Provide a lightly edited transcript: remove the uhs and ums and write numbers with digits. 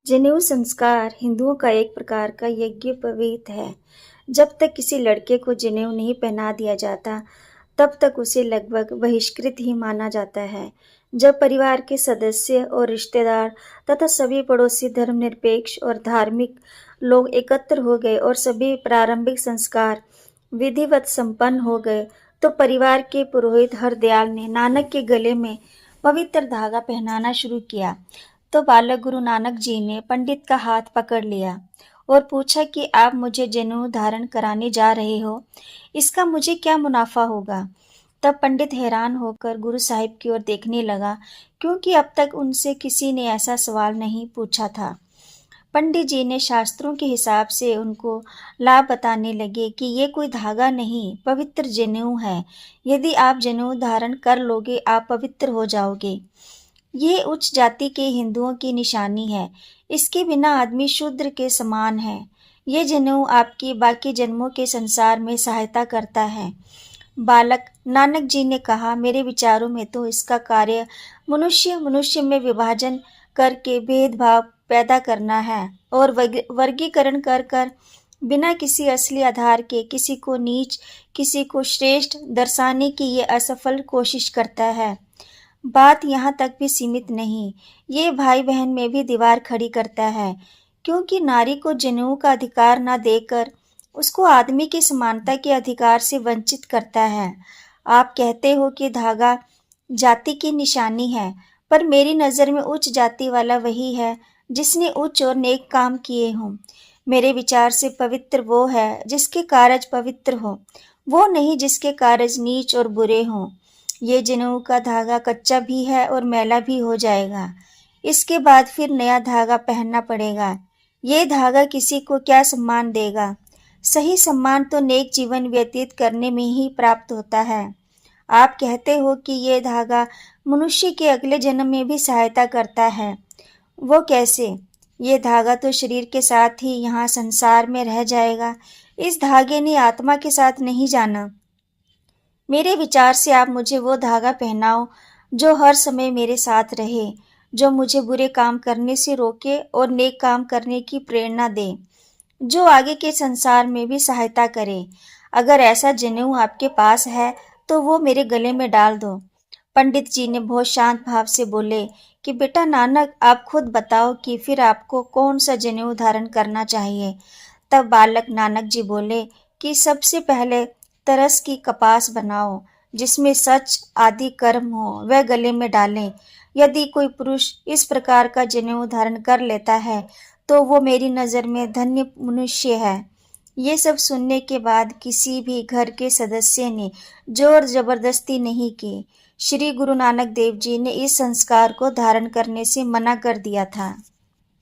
जनेऊ संस्कार हिंदुओं का एक प्रकार का यज्ञोपवीत है। जब तक किसी लड़के को जनेऊ नहीं पहना दिया जाता, तब तक उसे लगभग बहिष्कृत ही माना जाता है। जब परिवार के सदस्य और रिश्तेदार तथा सभी पड़ोसी धर्मनिरपेक्ष और धार्मिक लोग एकत्र हो गए और सभी प्रारंभिक संस्कार विधिवत संपन्न हो गए, तो परिवार के पुरोहित हरदयाल ने नानक के गले में पवित्र धागा पहनाना शुरू किया। तो बालक गुरु नानक जी ने पंडित का हाथ पकड़ लिया और पूछा कि आप मुझे जनेऊ धारण कराने जा रहे हो, इसका मुझे क्या मुनाफा होगा। तब पंडित हैरान होकर गुरु साहिब की ओर देखने लगा, क्योंकि अब तक उनसे किसी ने ऐसा सवाल नहीं पूछा था। पंडित जी ने शास्त्रों के हिसाब से उनको लाभ बताने लगे कि ये कोई धागा नहीं, पवित्र जनेऊ है। यदि आप जनेऊ धारण कर लोगे, आप पवित्र हो जाओगे। ये उच्च जाति के हिंदुओं की निशानी है। इसके बिना आदमी शूद्र के समान है। ये जनेऊ आपकी बाकी जन्मों के संसार में सहायता करता है। बालक नानक जी ने कहा, मेरे विचारों में तो इसका कार्य मनुष्य मनुष्य में विभाजन करके भेदभाव पैदा करना है और वर्गीकरण कर कर बिना किसी असली आधार के किसी को नीच किसी को श्रेष्ठ दर्शाने की ये असफल कोशिश करता है। बात यहाँ तक भी सीमित नहीं, ये भाई बहन में भी दीवार खड़ी करता है, क्योंकि नारी को जनेऊ का अधिकार न देकर उसको आदमी की समानता के अधिकार से वंचित करता है। आप कहते हो कि धागा जाति की निशानी है, पर मेरी नज़र में उच्च जाति वाला वही है जिसने उच्च और नेक काम किए हों। मेरे विचार से पवित्र वो है जिसके कारज पवित्र हो, वो नहीं जिसके कारज नीच और बुरे हों। ये जनेऊ का धागा कच्चा भी है और मैला भी हो जाएगा। इसके बाद फिर नया धागा पहनना पड़ेगा। ये धागा किसी को क्या सम्मान देगा? सही सम्मान तो नेक जीवन व्यतीत करने में ही प्राप्त होता है। आप कहते हो कि ये धागा मनुष्य के अगले जन्म में भी सहायता करता है। वो कैसे? ये धागा तो शरीर के साथ ही यहाँ संसार में रह जाएगा। इस धागे ने आत्मा के साथ नहीं जाना। मेरे विचार से आप मुझे वो धागा पहनाओ जो हर समय मेरे साथ रहे, जो मुझे बुरे काम करने से रोके और नेक काम करने की प्रेरणा दे, जो आगे के संसार में भी सहायता करे। अगर ऐसा जनेऊ आपके पास है तो वो मेरे गले में डाल दो। पंडित जी ने बहुत शांत भाव से बोले कि बेटा नानक, आप खुद बताओ कि फिर आपको कौन सा जनेऊ धारण करना चाहिए। तब बालक नानक जी बोले कि सबसे पहले तरस की कपास बनाओ, जिसमें सच आदि कर्म हो, वह गले में डालें। यदि कोई पुरुष इस प्रकार का जनेऊ धारण कर लेता है तो वो मेरी नज़र में धन्य मनुष्य है। ये सब सुनने के बाद किसी भी घर के सदस्य ने जोर जबरदस्ती नहीं की। श्री गुरु नानक देव जी ने इस संस्कार को धारण करने से मना कर दिया था।